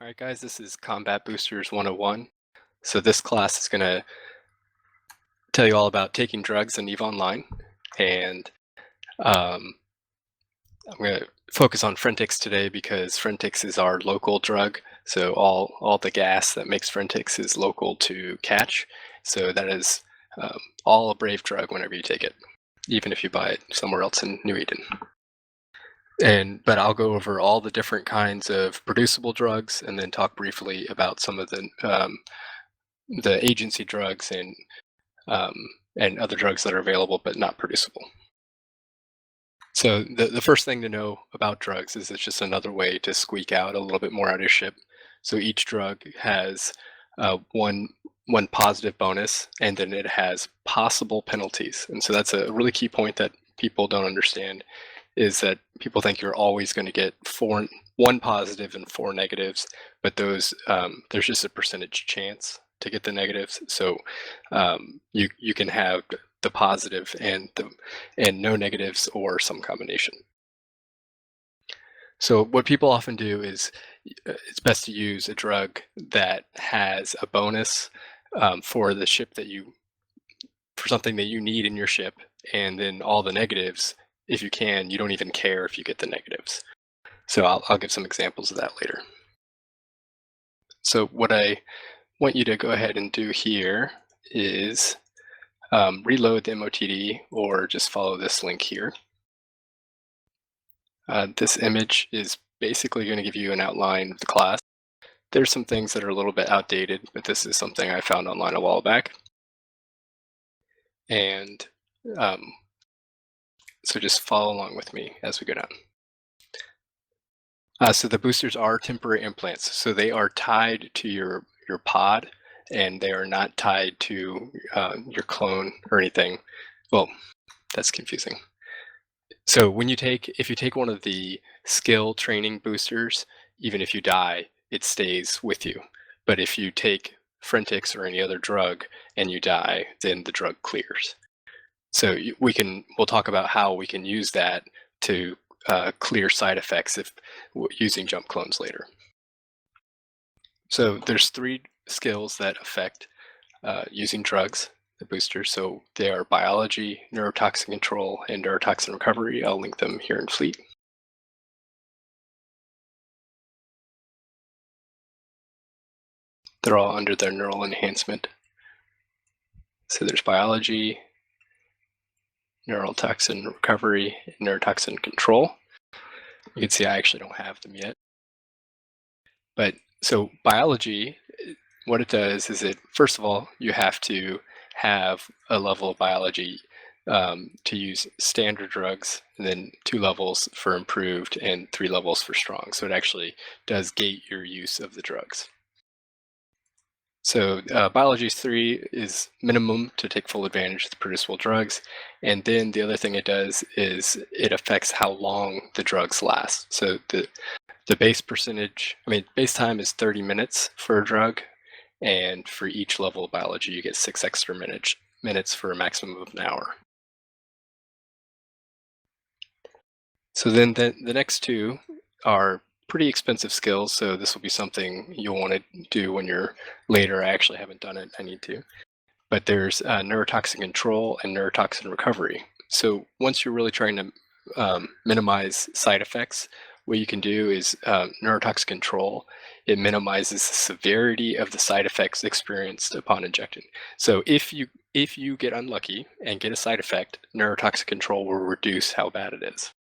All right, guys, this is Combat Boosters 101. So this class is going to tell you all about taking drugs in EVE Online, and um, I'm going to focus on Frentix today because Frentix is our local drug. So all the gas that makes Frentix is local to catch. So that is all a brave drug whenever you take it, even if you buy it somewhere else in New Eden. But I'll go over all the different kinds of producible drugs and then talk briefly about some of the agency drugs um, and other drugs that are available but not producible. So the first thing to know about drugs is it's just another way to squeak out a little bit more out of your ship. So each drug has one positive bonus, and then it has possible penalties. And so that's a really key point that people don't understand, is that people think you're always going to get one positive and four negatives, but those there's just a percentage chance to get the negatives. So you can have the positive and no negatives or some combination. So what people often do is it's best to use a drug that has a bonus for the ship for something that you need in your ship, and then all the negatives, if you can, you don't even care if you get the negatives. So I'll give some examples of that later. So what I want you to go ahead and do here is reload the MOTD or just follow this link here. This image is basically going to give you an outline of the class. There's some things that are a little bit outdated, but this is something I found online a while back. And so just follow along with me as we go down. So the boosters are temporary implants. So they are tied to your pod, and they are not tied to your clone or anything. Well, that's confusing. So if you take one of the skill training boosters, even if you die, it stays with you. But if you take Frentix or any other drug and you die, then the drug clears. So we'll talk about how we can use that to clear side effects if using jump clones later. So there's 3 skills that affect using drugs, the boosters. So they are biology, neurotoxin control, and neurotoxin recovery. I'll link them here in Fleet. They're all under their neural enhancement. So there's biology, neurotoxin recovery, and neurotoxin control. You can see I actually don't have them yet. But so biology, what it does is first of all, you have to have a level of biology to use standard drugs, and then 2 levels for improved and 3 levels for strong. So it actually does gate your use of the drugs. So biology 3 is minimum to take full advantage of the producible drugs. And then the other thing it does is it affects how long the drugs last. So the base base time is 30 minutes for a drug, and for each level of biology, you get 6 extra minutes for a maximum of an hour. So then the next 2 are pretty expensive skills, so this will be something you'll want to do when you're later. I actually haven't done it, I need to. But there's neurotoxin control and neurotoxin recovery. So once you're really trying to minimize side effects, what you can do is neurotoxin control. It minimizes the severity of the side effects experienced upon injection. So if you get unlucky and get a side effect, neurotoxin control will reduce how bad it is.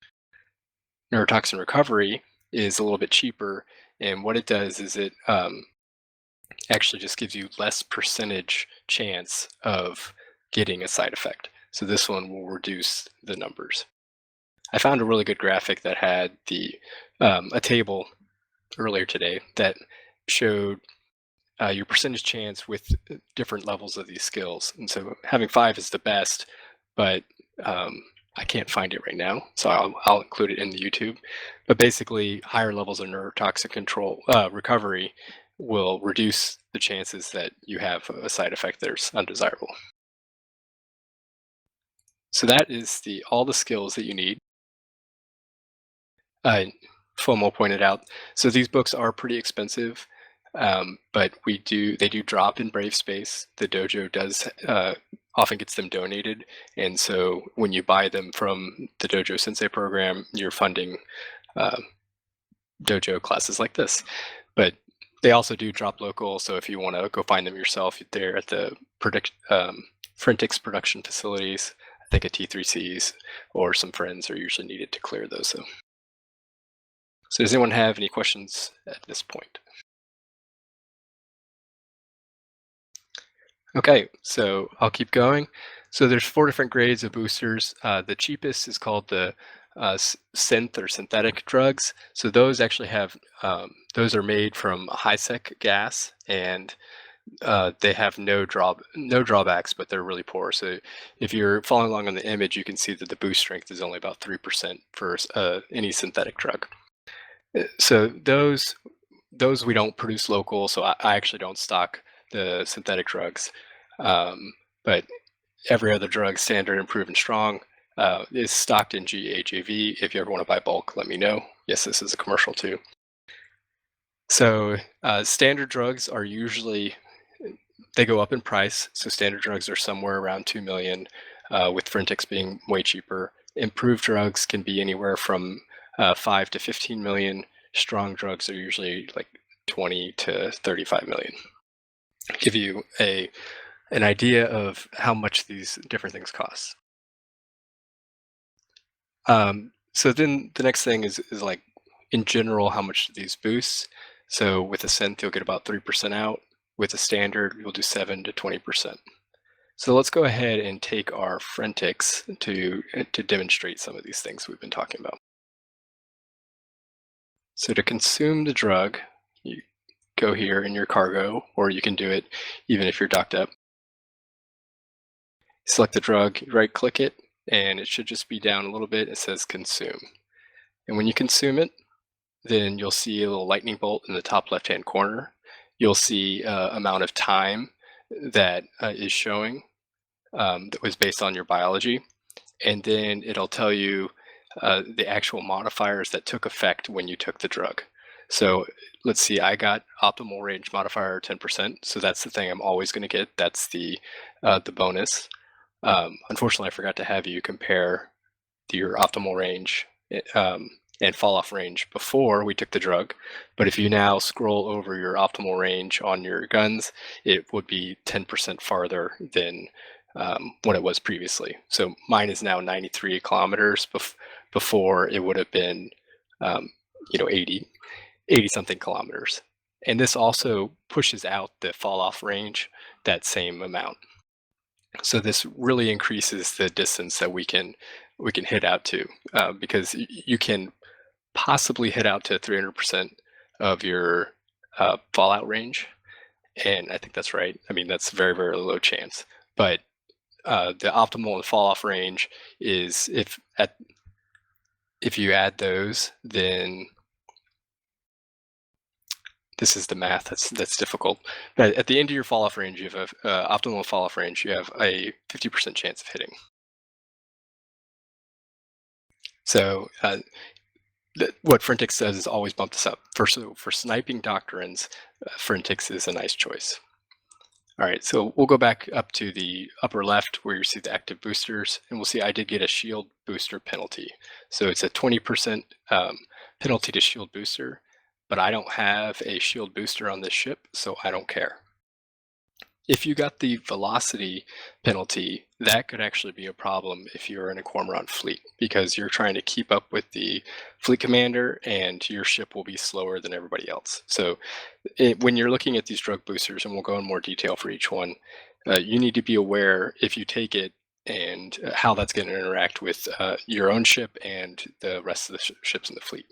Neurotoxin recovery is a little bit cheaper, and what it does is it actually just gives you less percentage chance of getting a side effect. So this one will reduce the numbers. I found a really good graphic that had a table earlier today that showed your percentage chance with different levels of these skills. And so having 5 is the best, but I can't find it right now, so I'll include it in the YouTube. But basically, higher levels of neurotoxin control recovery will reduce the chances that you have a side effect that's undesirable. So that is all the skills that you need. FOMO pointed out. So these books are pretty expensive, but they do drop in Brave Space. The dojo does often gets them donated, and so when you buy them from the Dojo Sensei program, you're funding uh, dojo classes like this. But they also do drop local, so if you want to go find them yourself, they're at the Frentix production facilities. I think at T3Cs or some friends are usually needed to clear those. So does anyone have any questions at this point? Okay, so I'll keep going. So there's 4 different grades of boosters. The cheapest is called the synth or synthetic drugs. So those actually have those are made from high-sec gas, and they have no drawbacks, but they're really poor. So if you're following along on the image, you can see that the boost strength is only about 3% for any synthetic drug. So those we don't produce local, so I actually don't stock the synthetic drugs. But every other drug, standard and proven strong, is stocked in GAJV. If you ever want to buy bulk, let me know. Yes, this is a commercial too. So standard drugs are usually, they go up in price. So standard drugs are somewhere around 2 million, with Frentix being way cheaper. Improved drugs can be anywhere from 5 to 15 million. Strong drugs are usually like 20 to 35 million. Give you an idea of how much these different things cost. So then the next thing is like, in general, how much do these boosts? So with a synth, you'll get about 3% out. With a standard, you'll do 7 to 20%. So let's go ahead and take our Frentix to demonstrate some of these things we've been talking about. So to consume the drug, you go here in your cargo, or you can do it even if you're docked up. Select the drug, right click it, and it should just be down a little bit. It says consume. And when you consume it, then you'll see a little lightning bolt in the top left-hand corner. You'll see amount of time that is showing that was based on your biology. And then it'll tell you the actual modifiers that took effect when you took the drug. So let's see, I got optimal range modifier 10%. So that's the thing I'm always going to get. That's the bonus. Unfortunately, I forgot to have you compare your optimal range and fall off range before we took the drug. But if you now scroll over your optimal range on your guns, it would be 10% farther than what it was previously. So mine is now 93 kilometers before it would have been 80 something kilometers. And this also pushes out the fall off range that same amount. So this really increases the distance that we can hit out to, because you can possibly hit out to 300% of your fallout range, and I think that's right. I mean, that's very, very low chance. But the optimal and fall off range is if you add those, then this is the math that's difficult. But at the end of your fall off range, you have a optimal fall off range. You have a 50% chance of hitting. So what Frentix does is always bump this up. For sniping doctrines, Frentix is a nice choice. All right, so we'll go back up to the upper left where you see the active boosters, and we'll see I did get a shield booster penalty. So it's a 20% penalty to shield booster, but I don't have a shield booster on this ship, so I don't care. If you got the velocity penalty, that could actually be a problem if you're in a Cormorant fleet, because you're trying to keep up with the fleet commander and your ship will be slower than everybody else. So when you're looking at these drug boosters, and we'll go in more detail for each one, you need to be aware if you take it and how that's going to interact with your own ship and the rest of the ships in the fleet.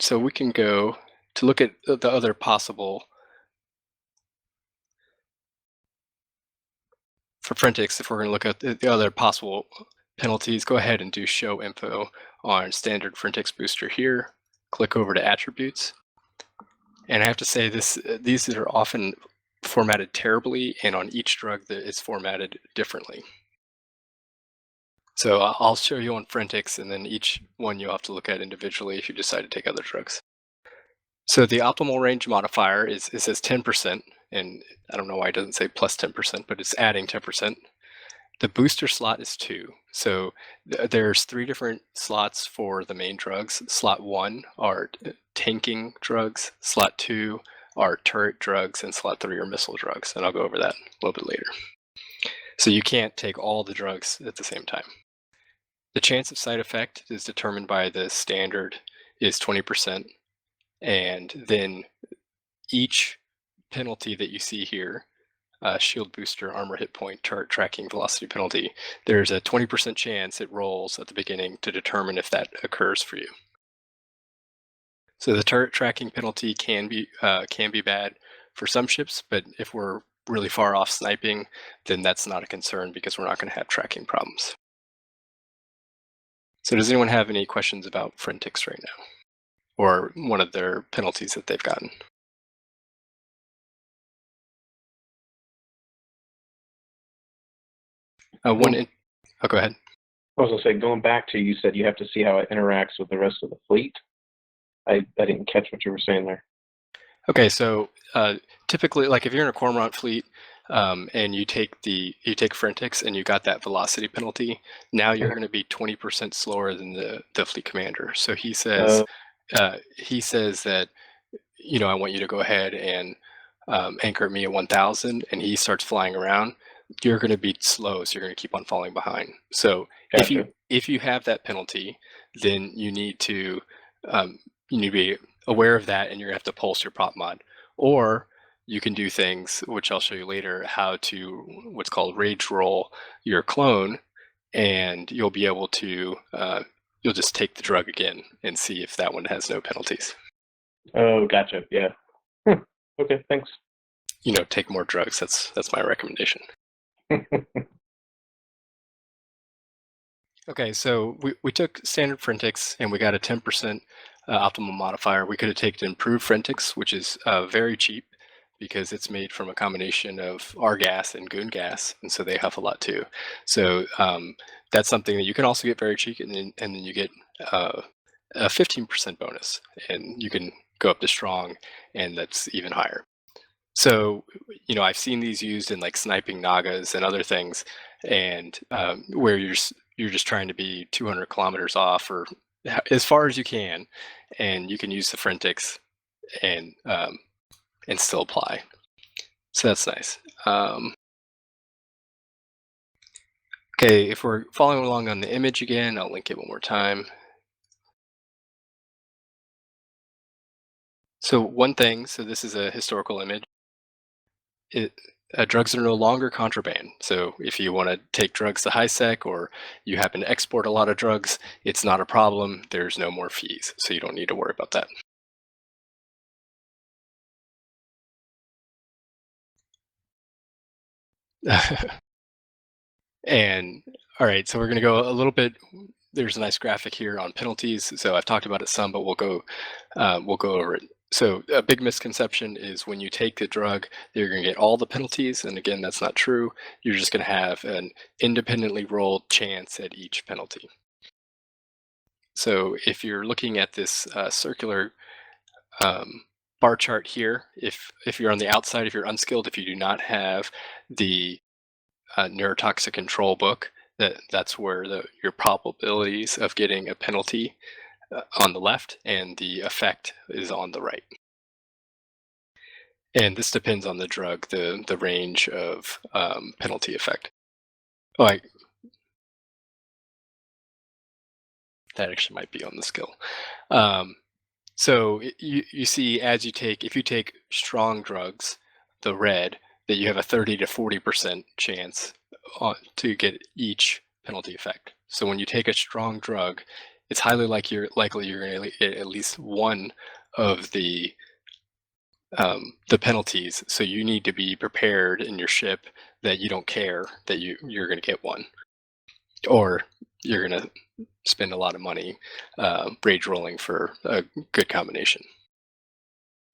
So we can go to look at the other possible, for Frentix, if we're going to look at the other possible penalties, go ahead and do show info on standard Frentix booster here. Click over to attributes. And I have to say these are often formatted terribly, and on each drug that is formatted differently. So I'll show you on Frentix, and then each one you'll have to look at individually if you decide to take other drugs. So the optimal range modifier is it says 10%, and I don't know why it doesn't say plus 10%, but it's adding 10%. The booster slot is 2. So there's 3 different slots for the main drugs. Slot 1 are tanking drugs, slot 2 are turret drugs, and slot 3 are missile drugs. And I'll go over that a little bit later. So you can't take all the drugs at the same time. The chance of side effect is determined by the standard is 20%, and then each penalty that you see here, shield booster, armor hit point, turret tracking, velocity penalty, there's a 20% chance it rolls at the beginning to determine if that occurs for you. So the turret tracking penalty can be bad for some ships, but if we're really far off sniping, then that's not a concern because we're not going to have tracking problems. So does anyone have any questions about Frentix right now, or one of their penalties that they've gotten? Oh, go ahead. I was gonna say, going back to, you said you have to see how it interacts with the rest of the fleet. I didn't catch what you were saying there. Okay, so typically, like if you're in a cormorant fleet and you take Frentix and you got that velocity penalty, now you're going to be 20% slower than the fleet commander. So he says that, I want you to go ahead and anchor me at 1,000, and he starts flying around. You're going to be slow, so you're going to keep on falling behind. So Gotcha. if you have that penalty, then you need to be aware of that, and you're going to have to pulse your prop mod. Or you can do things, which I'll show you later, how to what's called rage roll your clone, and you'll be able to you'll just take the drug again and see if that one has no penalties. Oh, gotcha. Yeah. Okay, thanks. Take more drugs. That's my recommendation. Okay, so we took standard Frentix and we got a 10% optimal modifier. We could have taken improved Frentix, which is very cheap because it's made from a combination of R gas and goon gas, and so they huff a lot too. So that's something that you can also get very cheap, and then you get a 15% bonus, and you can go up to strong, and that's even higher. So, I've seen these used in like sniping Nagas and other things, and where you're just trying to be 200 kilometers off or as far as you can, and you can use the Frentix and still apply. So that's nice. Okay, if we're following along on the image again, I'll link it one more time. So one thing, so this is a historical image. Drugs are no longer contraband. So if you want to take drugs to high sec or you happen to export a lot of drugs, it's not a problem. There's no more fees, so you don't need to worry about that. And all right, so we're going to go a little bit. There's a nice graphic here on penalties. So I've talked about it some, but we'll go over it. So a big misconception is when you take the drug, you're going to get all the penalties. And again, that's not true. You're just going to have an independently rolled chance at each penalty. So if you're looking at this circular bar chart here, if you're on the outside, if you're unskilled, if you do not have the neurotoxic control book, that's where your probabilities of getting a penalty on the left and the effect is on the right. And this depends on the drug, the range of penalty effect. Like that actually might be on the skill. So you see, if you take strong drugs, the red, that you have a 30 to 40% chance to get each penalty effect. So when you take a strong drug, it's highly likely you're going to get at least one of the penalties. So you need to be prepared in your ship that you don't care that you're going to get one, or you're going to spend a lot of money rage rolling for a good combination.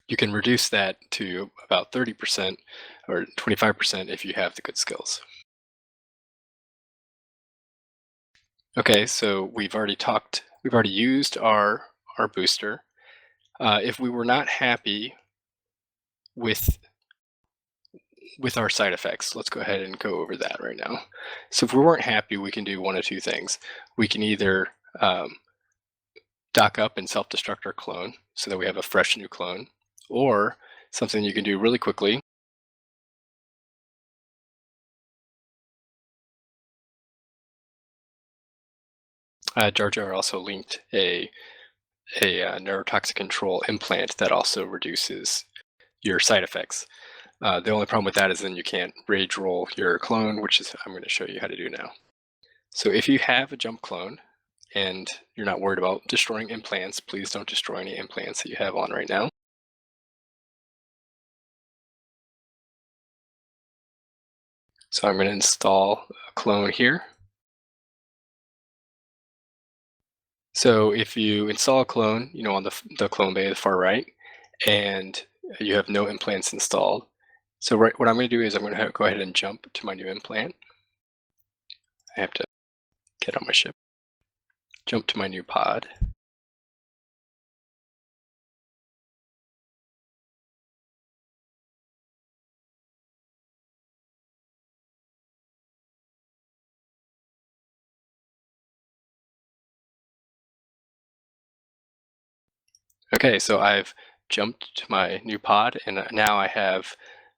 You can reduce that to about 30% or 25% if you have the good skills. Okay, so we've already used our booster. If we were not happy with our side effects, let's go ahead and go over that right now. So if we weren't happy, we can do one of two things. We can either dock up and self-destruct our clone so that we have a fresh new clone, or something you can do really quickly. Jar Jar also linked a neurotoxic control implant that also reduces your side effects. The only problem with that is then you can't rage roll your clone, which is I'm going to show you how to do now. So if you have a jump clone and you're not worried about destroying implants, please don't destroy any implants that you have on right now. So I'm going to install a clone here. So if you install a clone, on the clone bay at the far right, and you have no implants installed, so what I'm going to do is I'm going to go ahead and jump to my new implant. I have to get on my ship, jump to my new pod. Okay, so I've jumped to my new pod, and now I have.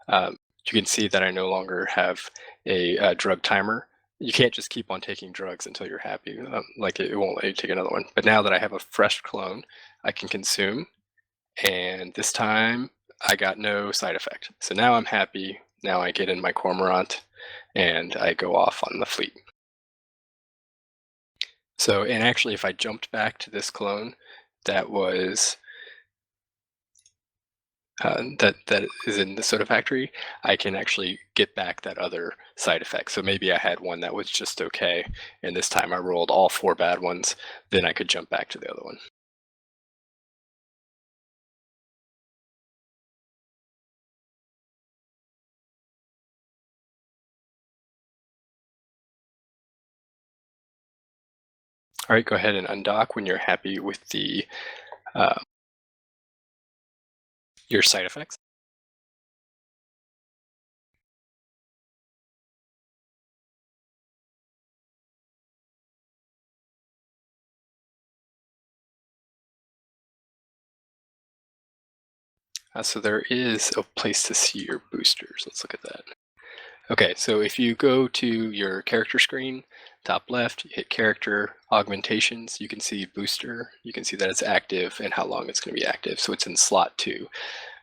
You can see that I no longer have a drug timer. You can't just keep on taking drugs until you're happy. Like it won't let you take another one. But now that I have a fresh clone, I can consume, and this time I got no side effect. So now I'm happy. Now I get in my cormorant, and I go off on the fleet. So, and actually, if I jumped back to this clone, that was that is in the soda factory, I can actually get back that other side effect. So maybe I had one that was just okay, and this time I rolled all 4 bad ones, then I could jump back to the other one. All right, go ahead and undock when you're happy with uh, your side effects. So there is a place to see your boosters. Let's look at that. Okay, so if you go to your character screen, top left, you hit character augmentations, you can see booster, you can see that it's active and how long it's going to be active. So it's in slot 2.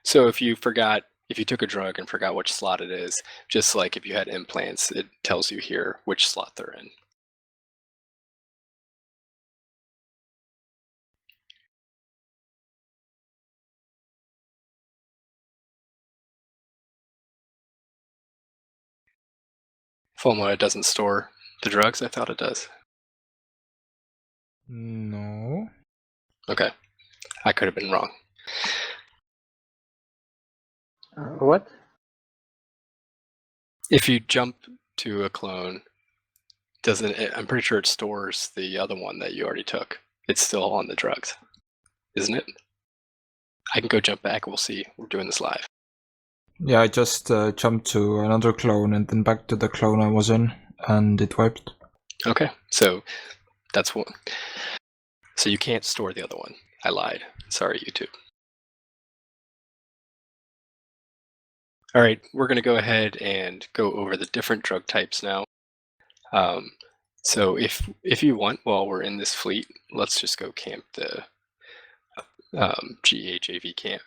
So if you took a drug and forgot which slot it is, just like if you had implants, it tells you here which slot they're in. FOMO, it doesn't store the drugs? I thought it does. No. Okay, I could have been wrong. What? If you jump to a clone, I'm pretty sure it stores the other one that you already took. It's still on the drugs, isn't it? I can go jump back. We'll see. We're doing this live. Yeah, I just jumped to another clone and then back to the clone I was in, and it wiped. Okay, so that's what. So you can't store the other one. I lied. Sorry, YouTube. All right, we're going to go ahead and go over the different drug types now. So if you want, while we're in this fleet, let's just go camp the GHAV camp.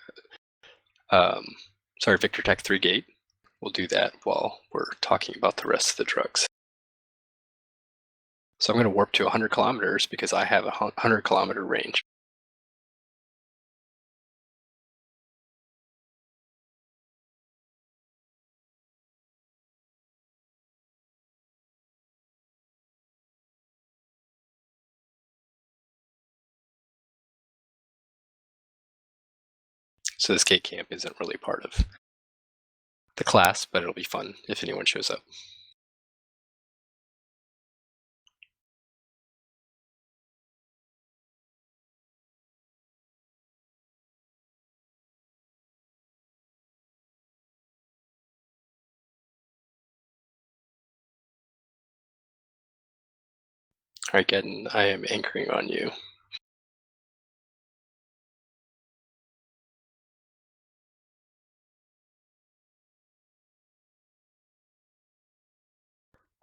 Victor Tech 3 gate. We'll do that while we're talking about the rest of the drugs. So I'm going to warp to 100 kilometers because I have a 100 kilometer range. So this gate camp isn't really part of the class, but it'll be fun if anyone shows up. Alright, Gedden, I am anchoring on you.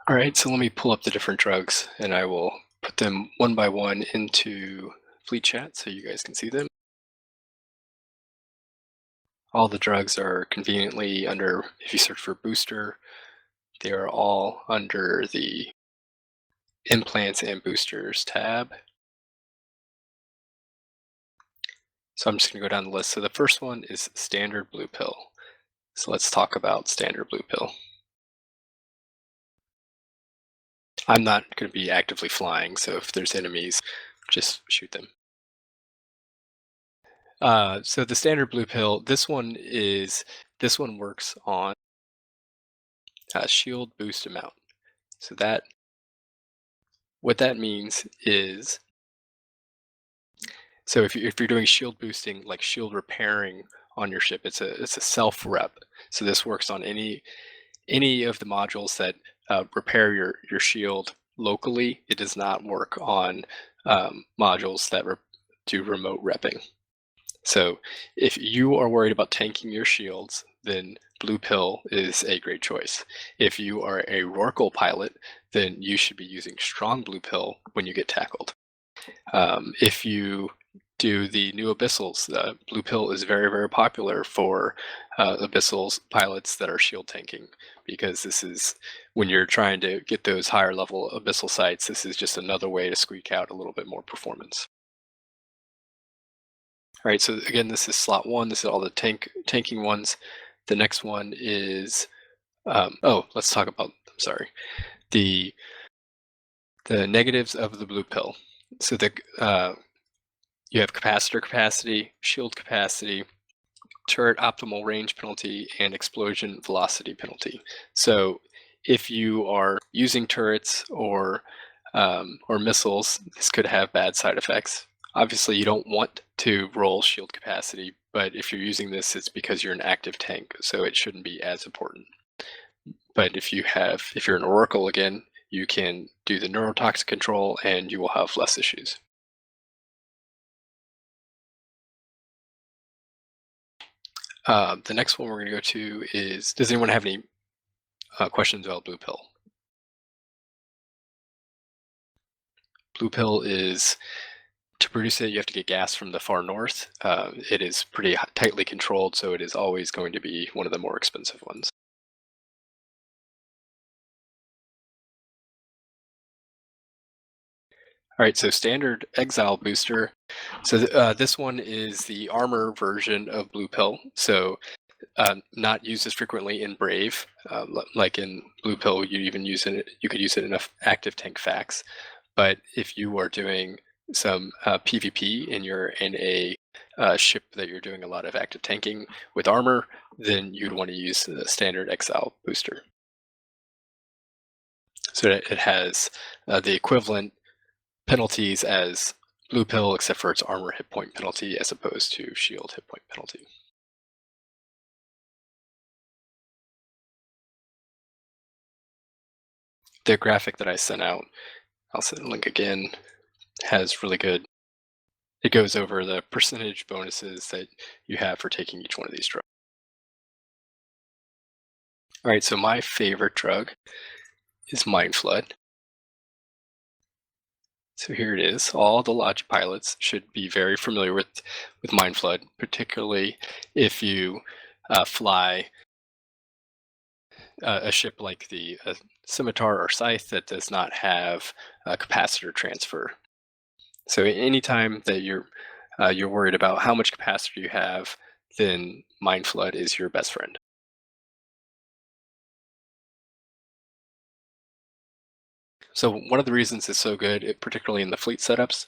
Alright, so let me pull up the different drugs and I will put them one by one into Fleet Chat so you guys can see them. All the drugs are conveniently under, if you search for booster, they are all under the implants and boosters tab. So I'm just going to go down the list. So the first one is standard blue pill. So let's talk about standard blue pill. I'm not going to be actively flying, so if there's enemies, just shoot them. So the standard blue pill, this one works on shield boost amount. So what that means is, so if you're doing shield boosting, like shield repairing on your ship, it's a self rep. So this works on any of the modules that repair your shield locally. It does not work on modules that do remote repping. So if you are worried about tanking your shields, then blue pill is a great choice. If you are a Rorqual pilot, then you should be using strong blue pill when you get tackled. If you do the new abyssals, blue pill is very, very popular for abyssals pilots that are shield tanking, because this is, when you're trying to get those higher level abyssal sites, this is just another way to squeak out a little bit more performance. All right, so again, this is slot 1. This is all the tanking ones. The next one is, let's talk about, the negatives of the blue pill. So you have capacitor capacity, shield capacity, turret optimal range penalty, and explosion velocity penalty. So if you are using turrets or missiles, this could have bad side effects. Obviously, you don't want to roll shield capacity, but if you're using this, it's because you're an active tank, so it shouldn't be as important. But if you're an Oracle again, you can do the neurotoxic control and you will have less issues. The next one we're going to go to is, does anyone have any questions about blue pill? Blue pill is, to produce it, you have to get gas from the far north. It is pretty tightly controlled, so it is always going to be one of the more expensive ones. All right, so standard exile booster. So this one is the armor version of blue pill. So not used as frequently in Brave, like in blue pill, you could use it in active tank facts. But if you are doing some PvP and you're in a ship that you're doing a lot of active tanking with armor, then you'd want to use the standard exile booster. So it has the equivalent penalties as blue pill, except for its armor hit point penalty as opposed to shield hit point penalty. The graphic that I sent out, I'll send a link again, has really good, it goes over the percentage bonuses that you have for taking each one of these drugs. All right, so my favorite drug is Mindflood. So here it is. All the Logi pilots should be very familiar with Mindflood, particularly if you fly a ship like the Scimitar or Scythe that does not have a capacitor transfer. So anytime that you're worried about how much capacitor you have, then Mindflood is your best friend. So one of the reasons it's so good, particularly in the fleet setups,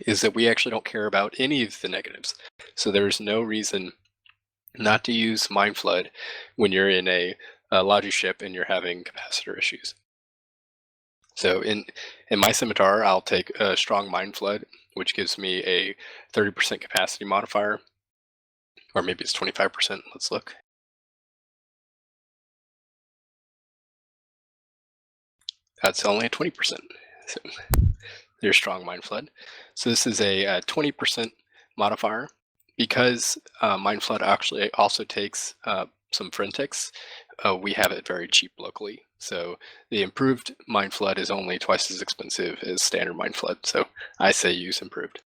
is that we actually don't care about any of the negatives. So there's no reason not to use Mindflood when you're in a Logi ship and you're having capacitor issues. So in my Scimitar, I'll take a strong Mindflood, which gives me a 30% capacity modifier, or maybe it's 25%. Let's look. That's only a 20%. So there's strong Mindflood. So this is a 20% modifier. Because Mindflood actually also takes some Frentex, we have it very cheap locally. So the improved Mindflood is only twice as expensive as standard Mindflood. So I say use improved.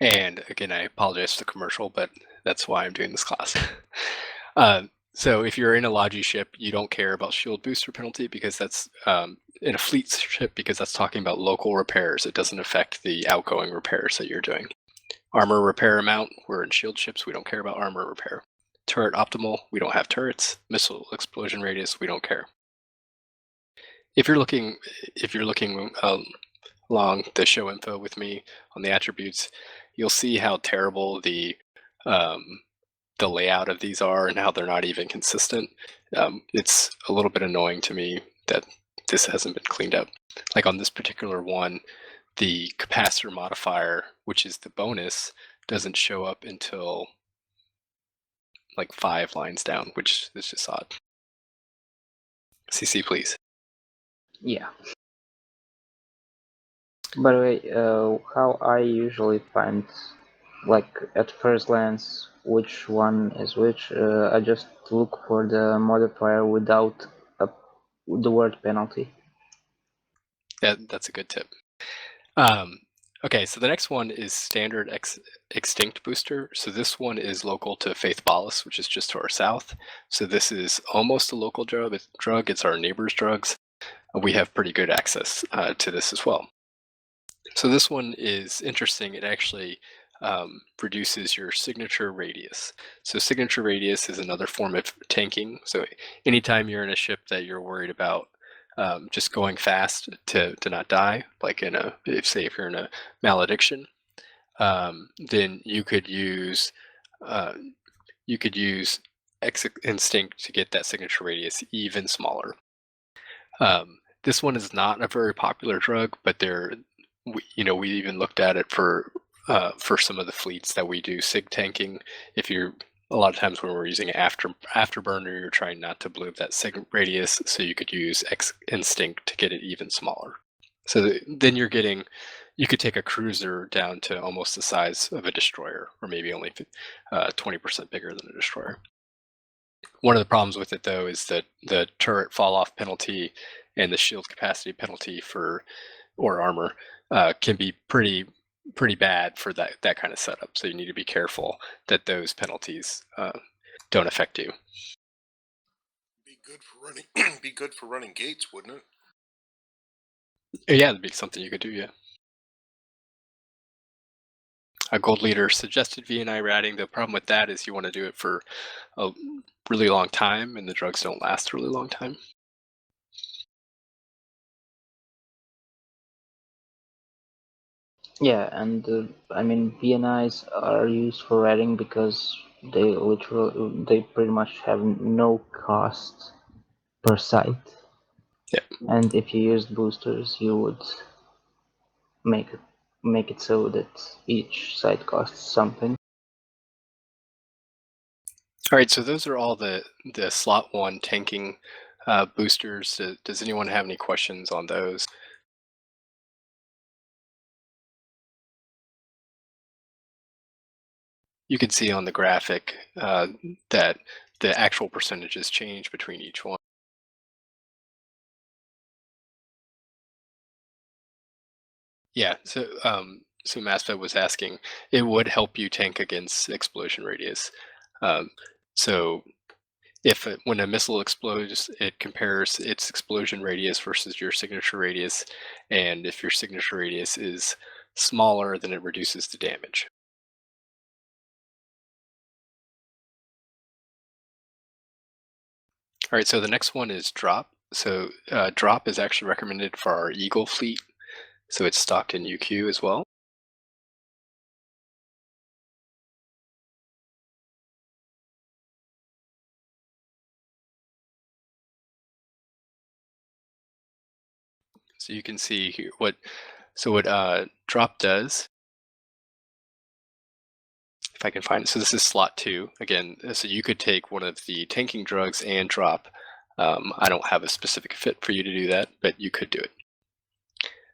And again, I apologize for the commercial, but that's why I'm doing this class. So if you're in a Logi ship, you don't care about shield booster penalty because that's in a fleet ship because that's talking about local repairs. It doesn't affect the outgoing repairs that you're doing. Armor repair amount, we're in shield ships, we don't care about armor repair. Turret optimal, we don't have turrets. Missile explosion radius, we don't care. If you're looking along the show info with me on the attributes, you'll see how terrible the layout of these are and how they're not even consistent. It's a little bit annoying to me that this hasn't been cleaned up. Like on this particular one, the capacitor modifier, which is the bonus, doesn't show up until like 5 lines down, which is just odd. CC, please. Yeah. By the way, how I usually find, like at first glance, which one is which, I just look for the modifier without the word penalty. That's a good tip. Okay, so the next one is standard extinct booster. So this one is local to Faith Bolus, which is just to our south. So this is almost a local drug. It's our neighbor's drugs. We have pretty good access to this as well. So this one is interesting. It actually reduces your signature radius. So signature radius is another form of tanking. So anytime you're in a ship that you're worried about just going fast to not die, like if you're in a malediction, then you could use instinct to get that signature radius even smaller. This one is not a very popular drug, but we even looked at it for some of the fleets that we do sig tanking. A lot of times when we're using afterburner, you're trying not to blow up that sig radius, so you could use instinct to get it even smaller. So then you could take a cruiser down to almost the size of a destroyer, or maybe only 20% bigger than a destroyer. One of the problems with it, though, is that the turret fall-off penalty and the shield capacity penalty or armor can be pretty bad for that kind of setup. So you need to be careful that those penalties don't affect you. Be good for running gates, wouldn't it? Yeah, that'd be something you could do. Yeah. A gold leader suggested VNI ratting. The problem with that is you want to do it for a really long time, and the drugs don't last a really long time. Yeah, and I mean VNIs are used for ratting because they pretty much have no cost per site. Yeah. And if you used boosters, you would make it so that each site costs something. All right, so those are all the slot 1 tanking boosters. Does anyone have any questions on those? You can see on the graphic that the actual percentages change between each one. Yeah, so Maspa was asking, it would help you tank against explosion radius. So when a missile explodes, it compares its explosion radius versus your signature radius, and if your signature radius is smaller, then it reduces the damage. All right, so the next one is drop. So drop is actually recommended for our Eagle fleet, so it's stocked in UQ as well. So you can see here what drop does. If I can find it. So this is slot 2 again. So you could take one of the tanking drugs and drop. I don't have a specific fit for you to do that, but you could do it.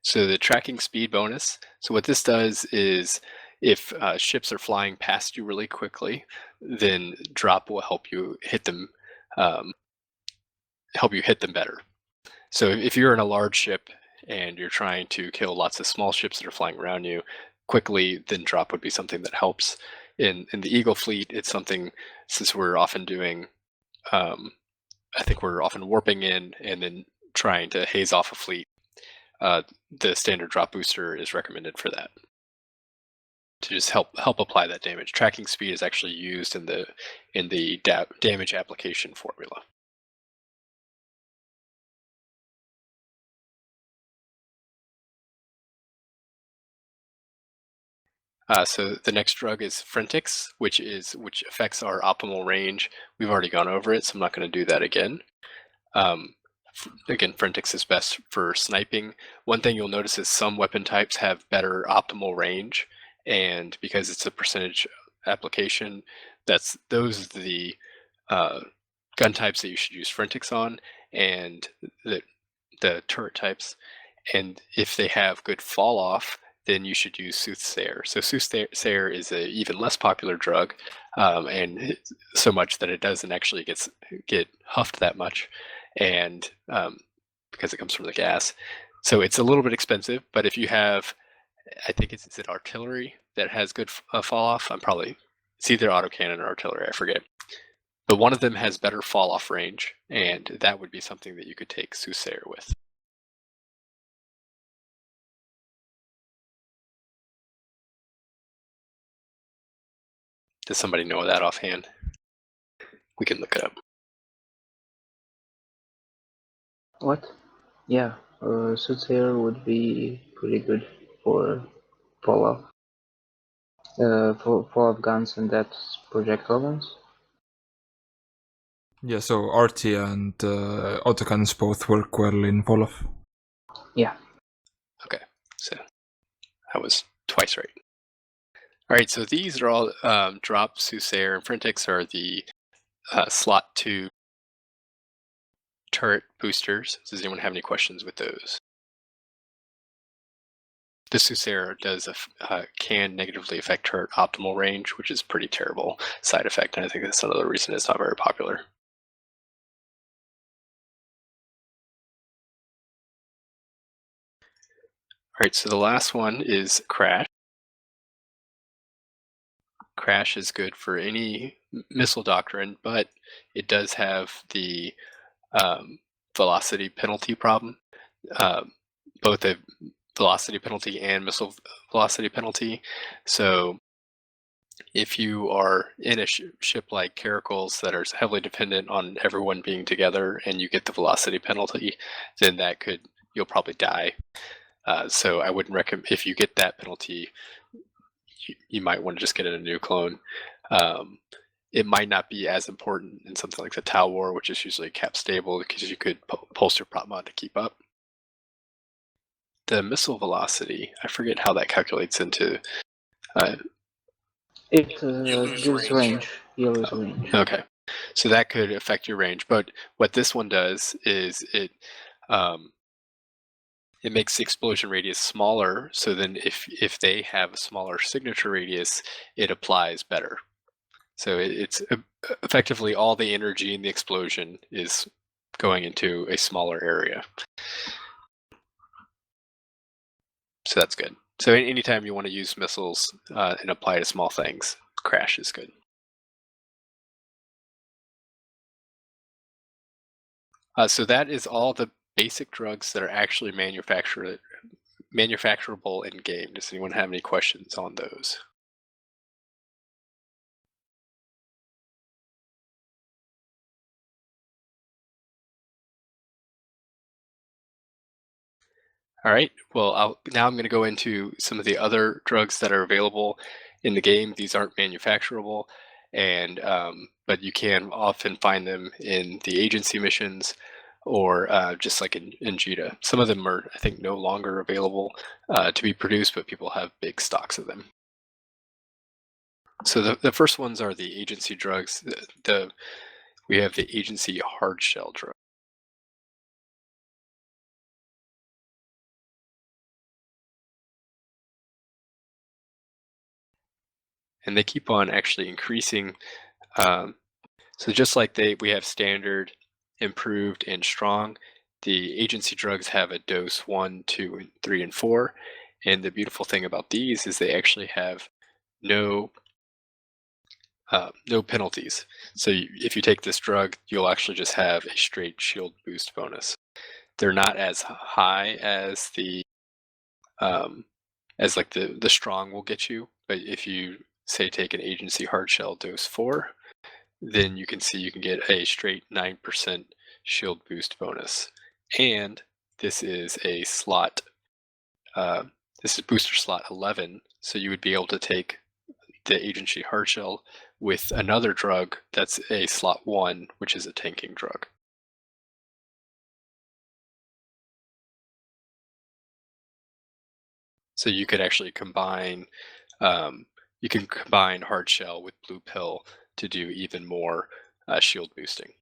So the tracking speed bonus. So what this does is if ships are flying past you really quickly, then drop will help you hit them better. So if you're in a large ship and you're trying to kill lots of small ships that are flying around you quickly, then drop would be something that helps. In the Eagle fleet, it's something, since we're often doing, I think we're often warping in and then trying to haze off a fleet. The standard drop booster is recommended for that, to just help apply that damage. Tracking speed is actually used in the damage application formula. So the next drug is Frentix, which affects our optimal range. We've already gone over it, so I'm not going to do that again. Again, Frentix is best for sniping. One thing you'll notice is some weapon types have better optimal range, and because it's a percentage application, those are the gun types that you should use Frentix on, and the turret types. And if they have good fall off, then you should use Soothsayer. So Soothsayer is an even less popular drug, and so much that it doesn't actually get huffed that much, and because it comes from the gas. So it's a little bit expensive, but if you have, I think is it artillery that has good fall off? It's either autocannon or artillery, I forget. But one of them has better fall off range, and that would be something that you could take Soothsayer with. Does somebody know that offhand? We can look it up. What? Yeah, Soothsayer would be pretty good for fall-off. For fall-off guns, and that's projectile guns. Yeah, so RT and autocannons both work well in fall-off. Yeah. Okay, so I was twice right. All right, so these are all drop. Soothsayer and Frentix are the slot 2 turret boosters. Does anyone have any questions with those? The Soothsayer can negatively affect turret optimal range, which is pretty terrible side effect, and I think that's another reason it's not very popular. All right, so the last one is Crash. Crash is good for any missile doctrine, but it does have the velocity penalty problem, both a velocity penalty and missile velocity penalty. So if you are in a ship like Caracals that are heavily dependent on everyone being together and you get the velocity penalty, then you'll probably die. So I wouldn't recommend, if you get that penalty, you might want to just get a new clone. It might not be as important in something like the Tau War, which is usually cap stable, because you could pulse your prop mod to keep up. The missile velocity, I forget how that calculates into. It lose gives range. You lose range. Okay, so that could affect your range. But what this one does is it makes the explosion radius smaller. So then, if they have a smaller signature radius, it applies better. So it's effectively all the energy in the explosion is going into a smaller area. So that's good. So anytime you want to use missiles and apply to small things, Crash is good. So that is all the basic drugs that are actually manufacturable in game. Does anyone have any questions on those? All right, well, now I'm going to go into some of the other drugs that are available in the game. These aren't manufacturable, and but you can often find them in the agency missions, or just like in JITA. Some of them are, I think, no longer available to be produced, but people have big stocks of them. So the first ones are the agency drugs. We have the agency hard shell drug. and they keep on actually increasing. So just like we have standard, improved, and strong, the agency drugs have a dose 1, 2, 3, and 4. And the beautiful thing about these is they actually have no penalties. So if you take this drug, you'll actually just have a straight shield boost bonus. They're not as high as the as like the strong will get you, but if you say take an agency hard shell dose 4, then you can see you can get a straight 9% shield boost bonus. And this is a slot, this is booster slot 11, so you would be able to take the agency hard shell with another drug that's a slot 1, which is a tanking drug. So you could actually combine, you can combine hard shell with blue pill to do even more shield boosting,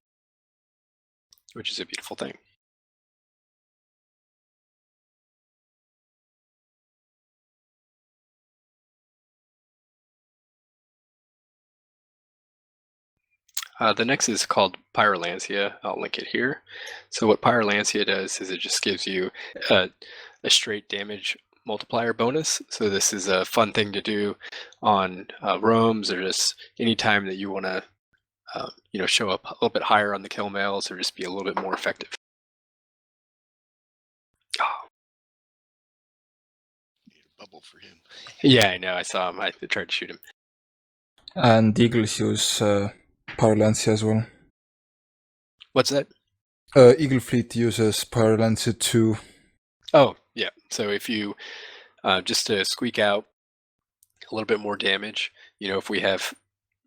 which is a beautiful thing. The next is called Pyrolantia. I'll link it here. So what Pyrolantia does is it just gives you a straight damage multiplier bonus. So this is a fun thing to do on roams, or just any time that you want to show up a little bit higher on the kill mails, or just be a little bit more effective. Oh. Need a bubble for him. Yeah, I know. I saw him. I tried to shoot him. And Eagles use Pyrolantia as well. What's that? Eagle Fleet uses Pyrolantia too. Oh, yeah. So if you, just to squeak out a little bit more damage, if we have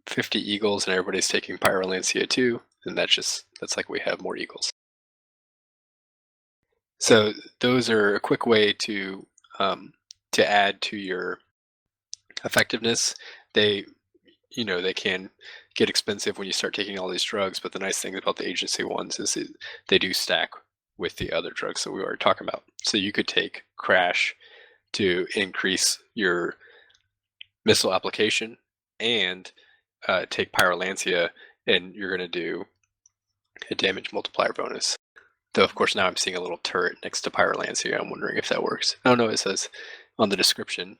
50 eagles and everybody's taking Pyrolantia too, then that's like we have more eagles. So those are a quick way to add to your effectiveness. They can get expensive when you start taking all these drugs, but the nice thing about the agency ones is they do stack with the other drugs that we were talking about. So you could take Crash to increase your missile application, and take Pyrolantia, and you're going to do a damage multiplier bonus. Though, of course, now I'm seeing a little turret next to Pyrolantia. I'm wondering if that works. Oh, no, it says on the description,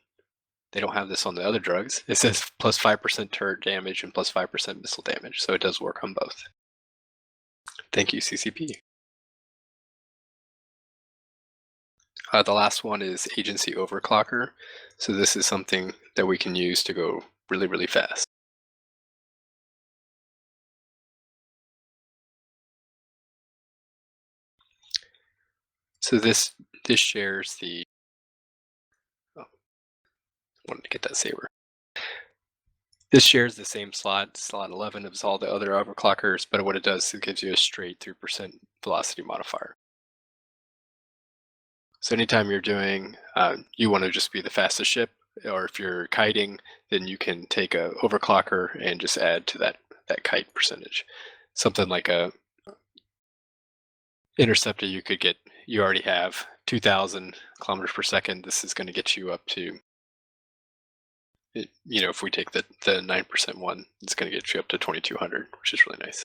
they don't have this on the other drugs. It says plus 5% turret damage and plus 5% missile damage, so it does work on both. Thank you, CCP. The last one is Agency Overclocker. So this is something that we can use to go really, really fast. So this shares the, wanted to get that saber. This shares the same slot 11 as all the other overclockers, but what it does is it gives you a straight 3% velocity modifier. So anytime you're doing, you want to just be the fastest ship, or if you're kiting, then you can take a overclocker and just add to that kite percentage. Something like a interceptor, you already have 2,000 kilometers per second. This is going to get you up to, if we take the 9% one, it's going to get you up to 2,200, which is really nice.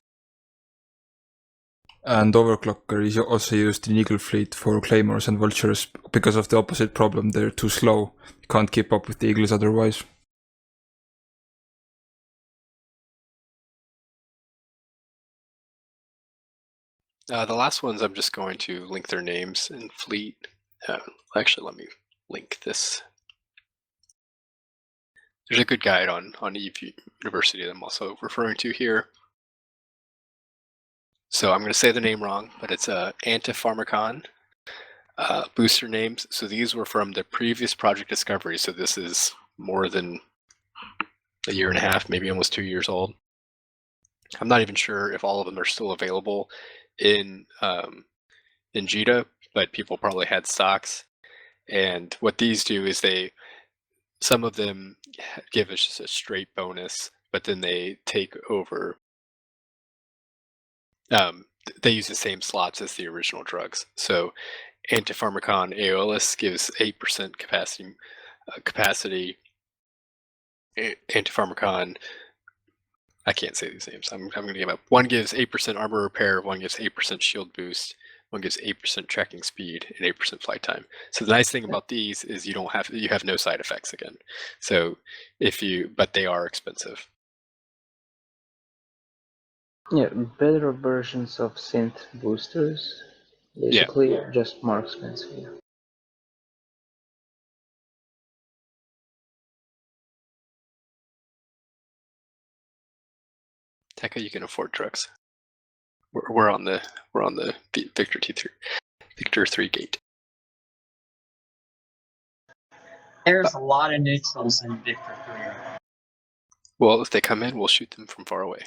And Overclocker is also used in Eagle Fleet for Claymores and Vultures because of the opposite problem. They're too slow. You can't keep up with the Eagles otherwise. The last ones, I'm just going to link their names in Fleet. Actually, let me link this. There's a good guide on EVE University that I'm also referring to here. So I'm going to say the name wrong, but it's Anti-pharmacon booster names. So these were from the previous project discovery. So this is more than a year and a half, maybe almost 2 years old. I'm not even sure if all of them are still available in JITA, but people probably had stocks. And what these do is some of them give us just a straight bonus, but then they take over. They use the same slots as the original drugs. So Anti-pharmacon Aeolus gives 8% capacity Anti-pharmacon. I can't say these names. I'm going to give up. One gives 8% armor repair, one gives 8% shield boost, one gives 8% tracking speed, and 8% flight time. So the nice thing about these is you have no side effects again. So but they are expensive. Yeah, better versions of synth boosters. Basically, just more expensive. Tekka, you can afford drugs. We're on the Victor Victor 3 gate. There's a lot of neutrals in Victor 3. Well, if they come in, we'll shoot them from far away.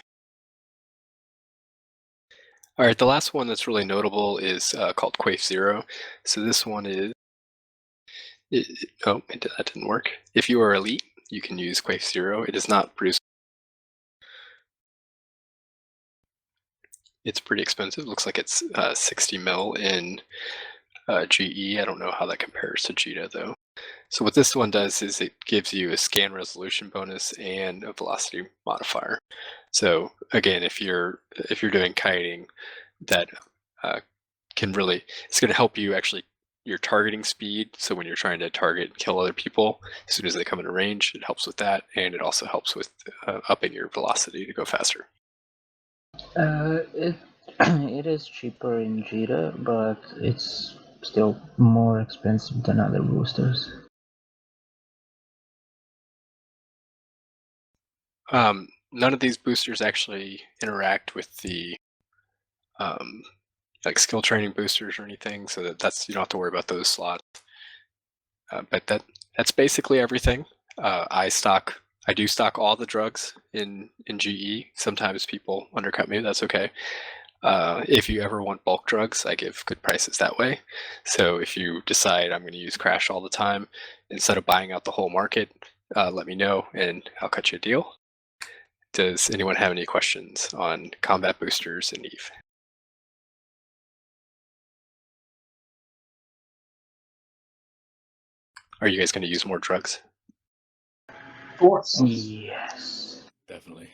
All right, the last one that's really notable is called Quake 0. So this one is... that didn't work. If you are elite, you can use Quake 0. It does not produce... It's pretty expensive. Looks like it's 60 mil in GE. I don't know how that compares to JITA, though. So what this one does is it gives you a scan resolution bonus and a velocity modifier. So again, if you're doing kiting, that it's going to help you actually your targeting speed. So when you're trying to target and kill other people, as soon as they come into range, it helps with that, and it also helps with upping your velocity to go faster. It is cheaper in JITA, but it's still more expensive than other boosters. None of these boosters actually interact with the like skill training boosters or anything, so that's you don't have to worry about those slots. But that's basically everything. I do stock all the drugs in GE. Sometimes people undercut me. That's okay. If you ever want bulk drugs, I give good prices that way. So if you decide I'm going to use Crash all the time, instead of buying out the whole market, let me know and I'll cut you a deal. Does anyone have any questions on combat boosters in EVE? Are you guys going to use more drugs? Of course. Yes. Definitely.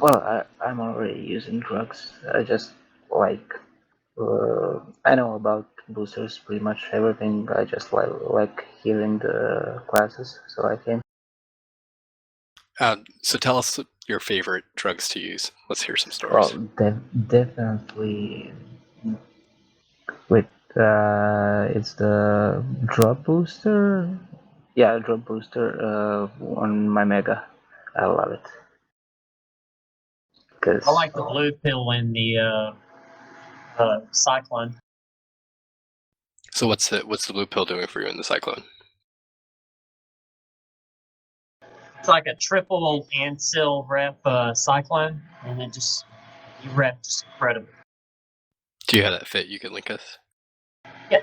Well, I'm already using drugs. I just like I know about boosters pretty much everything. I just like hearing the classes, so I can. So tell us your favorite drugs to use. Let's hear some stories. Well, definitely. Wait, it's the drop booster. Yeah, drop booster. On my mega, I love it. I like the blue pill in the cyclone. So what's the blue pill doing for you in the cyclone? It's like a triple ancil rep cyclone, and it just you rep just incredible. Do you have that fit you can link us? Yeah.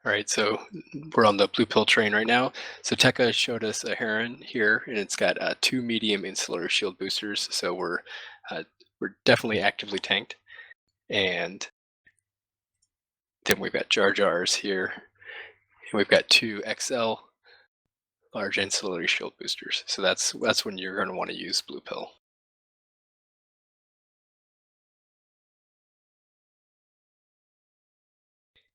All right, so we're on the blue pill train right now. So Tekka showed us a Heron here, and it's got 2 medium insular shield boosters. So we're definitely actively tanked. And then we've got Jar Jars here. And we've got 2 XL large ancillary shield boosters. So that's when you're going to want to use blue pill.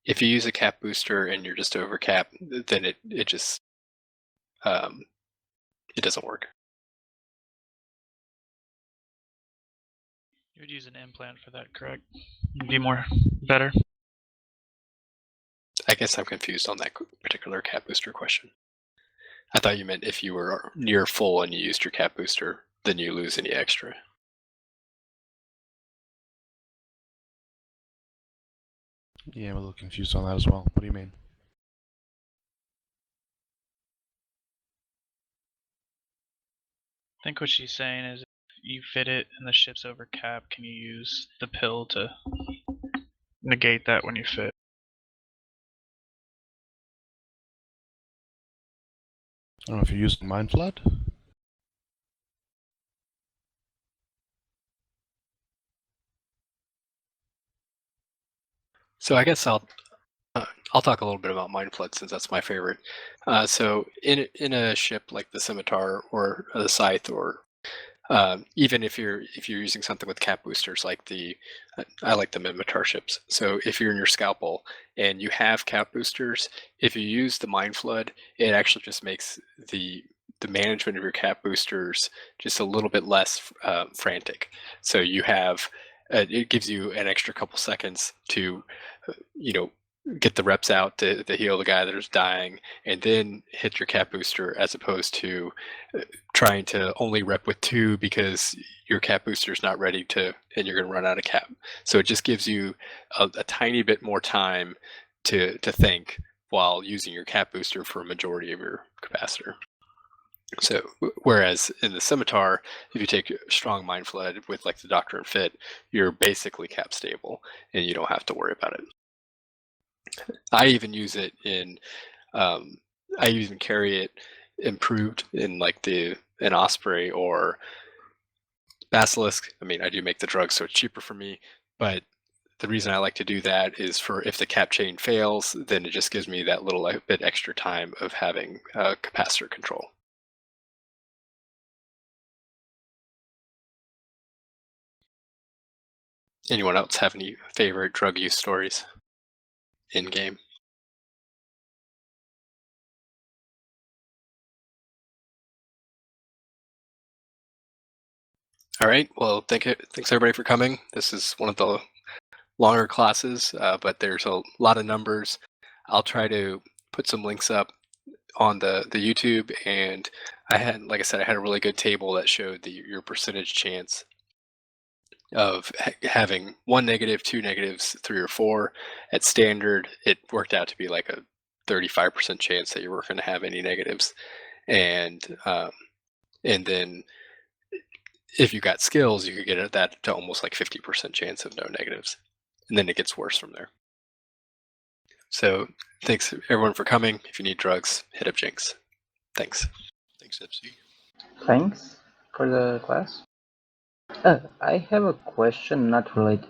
If you use a cap booster and you're just over cap, then it just it doesn't work. You would use an implant for that, correct? It'd be better. I guess I'm confused on that particular cap booster question. I thought you meant if you were near full and you used your cap booster, then you lose any extra. Yeah, I'm a little confused on that as well. What do you mean? I think what she's saying is if you fit it and the ship's over cap, can you use the pill to negate that when you fit? I don't know if you're using Mindflood. So I guess I'll talk a little bit about Mindflood since that's my favorite. So in a ship like the Scimitar or the Scythe, or even if you're using something with cap boosters like I like the Mimitar ships. So if you're in your Scalpel and you have cap boosters, if you use the Mindflood, it actually just makes the management of your cap boosters just a little bit less frantic. So you have it gives you an extra couple seconds to get the reps out to heal the guy that is dying, and then hit your cap booster, as opposed to trying to only rep with 2 because your cap booster is not ready to, and you're going to run out of cap. So it just gives you a tiny bit more time to think while using your cap booster for a majority of your capacitor. So whereas in the Scimitar, if you take strong Mind Flood with like the Doctor and Fit, you're basically cap stable and you don't have to worry about it. I even use it in I even carry it improved in like an Osprey or Basilisk. I mean, I do make the drugs, so it's cheaper for me, but the reason I like to do that is for if the cap chain fails, then it just gives me that little bit extra time of having capacitor control. Anyone else have any favorite drug use stories in game? All right. Well, thanks everybody for coming. This is one of the longer classes, but there's a lot of numbers. I'll try to put some links up on the YouTube, and like I said, I had a really good table that showed your percentage chance of having 1 negative, 2 negatives, 3 or 4. At standard, it worked out to be like a 35% chance that you weren't going to have any negatives, and then if you got skills, you could get that to almost like 50% chance of no negatives, and then it gets worse from there. So thanks everyone for coming. If you need drugs, hit up Jinx. Thanks. Thanks, Epsi. Thanks for the class. I have a question not related